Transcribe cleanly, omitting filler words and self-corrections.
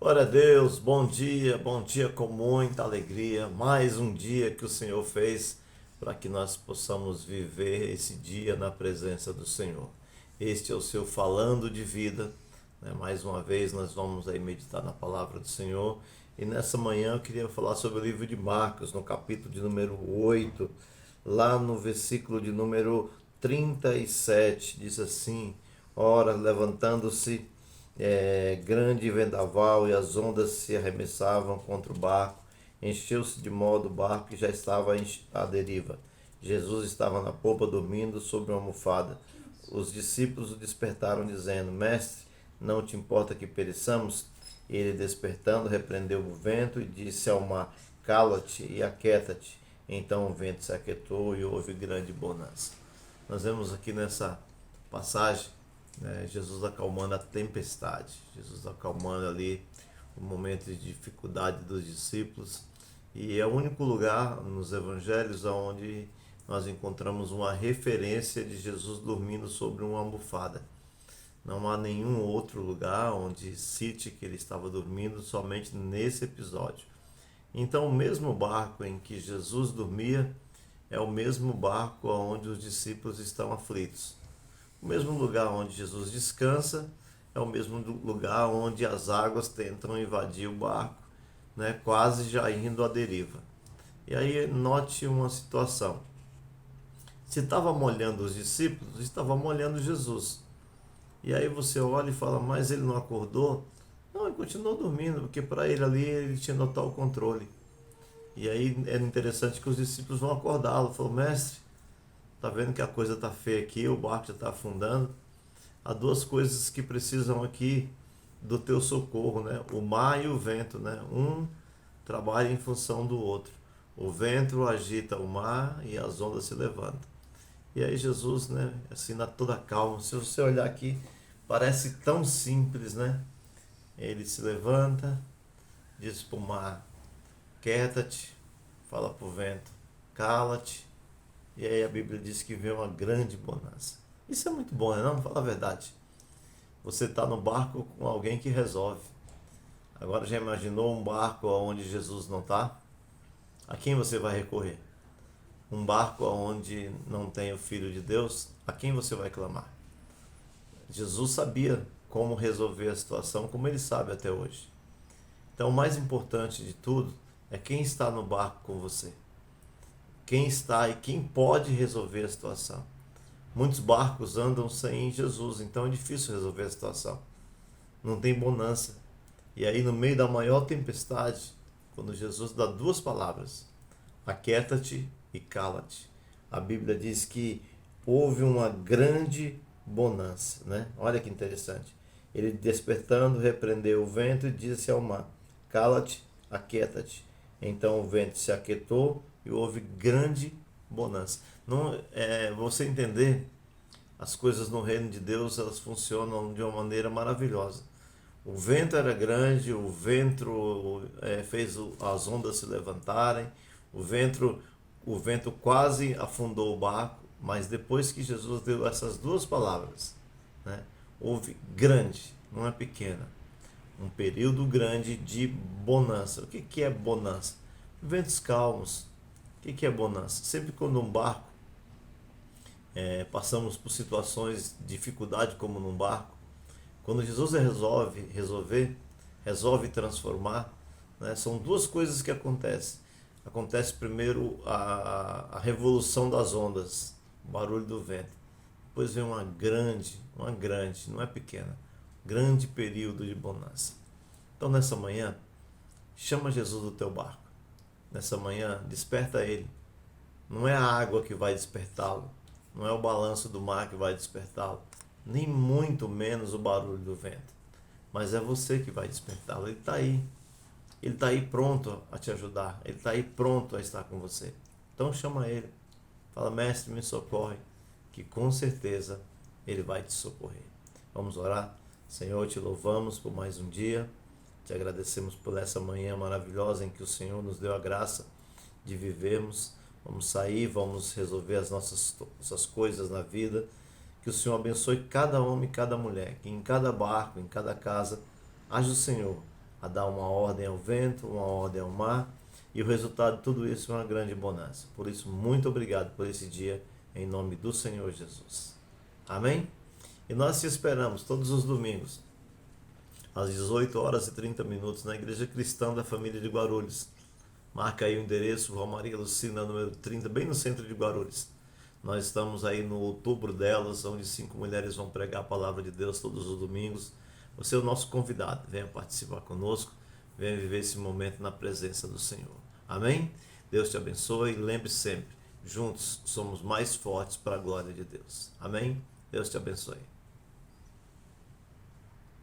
Glória a Deus, bom dia com muita alegria. Mais um dia que o Senhor fez para que nós possamos viver esse dia na presença do Senhor. Este é o seu Falando de Vida, né? Mais uma vez nós vamos aí meditar na palavra do Senhor. E nessa manhã eu queria falar sobre o livro de Marcos, no capítulo de número 8, lá no versículo de número 37, diz assim: Ora, levantando-se grande vendaval e as ondas se arremessavam contra o barco, encheu-se de modo o barco que já estava à deriva. Jesus estava na popa dormindo sobre uma almofada. Os discípulos o despertaram dizendo: Mestre, não te importa que pereçamos? Ele, despertando, repreendeu o vento e disse ao mar: Cala-te e aquieta-te. Então o vento se aquietou e houve grande bonança. Nós vemos aqui nessa passagem, né, Jesus acalmando a tempestade, Jesus acalmando ali o momento de dificuldade dos discípulos. E é o único lugar nos evangelhos onde nós encontramos uma referência de Jesus dormindo sobre uma almofada. Não há nenhum outro lugar onde cite que ele estava dormindo, somente nesse episódio. Então, o mesmo barco em que Jesus dormia é o mesmo barco onde os discípulos estão aflitos. O mesmo lugar onde Jesus descansa é o mesmo lugar onde as águas tentam invadir o barco, né, quase já indo à deriva. E aí note uma situação. Se estava molhando os discípulos, estava molhando Jesus. E aí você olha e fala: mas ele não acordou? Não, ele continuou dormindo, porque para ele ali ele tinha total controle. E aí é interessante que os discípulos vão acordá-lo. Falou: mestre, tá vendo que a coisa está feia aqui, o barco já está afundando. Há duas coisas que precisam aqui do teu socorro, né? O mar e o vento, né? Um trabalha em função do outro. O vento agita o mar e as ondas se levantam. E aí Jesus, né, assim, na toda calma, se você olhar aqui, parece tão simples, né? Ele se levanta, diz para o mar: quieta-te, fala para o vento: cala-te. E aí a Bíblia diz que vem uma grande bonança. Isso é muito bom, né? Não, fala a verdade. Você está no barco com alguém que resolve. Agora já imaginou um barco onde Jesus não está? A quem você vai recorrer? Um barco onde não tem o Filho de Deus? A quem você vai clamar? Jesus sabia como resolver a situação, como ele sabe até hoje. Então, o mais importante de tudo é quem está no barco com você. Quem está e quem pode resolver a situação. Muitos barcos andam sem Jesus, então é difícil resolver a situação. Não tem bonança. E aí, no meio da maior tempestade, quando Jesus dá duas palavras: aquieta-te e cala-te, a Bíblia diz que houve uma grande bonança, né? Olha que interessante. Ele, despertando, repreendeu o vento e disse ao mar: cala-te, aquieta-te. Então o vento se aquietou e houve grande bonança. Não, você entender, as coisas no reino de Deus, elas funcionam de uma maneira maravilhosa. O vento era grande, o vento fez as ondas se levantarem, o vento quase afundou o barco, mas depois que Jesus deu essas duas palavras, né, houve grande, não é pequena, um período grande de bonança. O que é bonança? Ventos calmos. O que é bonança? Sempre quando um barco, passamos por situações de dificuldade como num barco, quando Jesus resolve transformar, né, são duas coisas que acontecem. Acontece primeiro a revolução das ondas, o barulho do vento. Depois vem uma grande, não é pequena, grande período de bonança. Então nessa manhã, chama Jesus do teu barco. Nessa manhã, desperta ele. Não é a água que vai despertá-lo, não é o balanço do mar que vai despertá-lo, nem muito menos o barulho do vento, mas é você que vai despertá-lo. Ele está aí pronto a te ajudar, ele está aí pronto a estar com você. Então chama ele, fala: mestre, me socorre, que com certeza ele vai te socorrer. Vamos orar? Senhor, te louvamos por mais um dia, te agradecemos por essa manhã maravilhosa em que o Senhor nos deu a graça de vivermos. Vamos sair, vamos resolver as nossas coisas na vida. Que o Senhor abençoe cada homem e cada mulher, que em cada barco, em cada casa, haja o Senhor, a dar uma ordem ao vento, uma ordem ao mar, e o resultado de tudo isso é uma grande bonança. Por isso, muito obrigado por esse dia, em nome do Senhor Jesus. Amém? E nós te esperamos todos os domingos, às 18 horas e 30 minutos, na Igreja Cristã da Família de Guarulhos. Marca aí o endereço, Rua Maria Lucina, número 30, bem no centro de Guarulhos. Nós estamos aí no outubro delas, onde 5 mulheres vão pregar a palavra de Deus todos os domingos. Você é o nosso convidado, venha participar conosco, venha viver esse momento na presença do Senhor. Amém? Deus te abençoe e lembre sempre, juntos somos mais fortes para a glória de Deus. Amém? Deus te abençoe.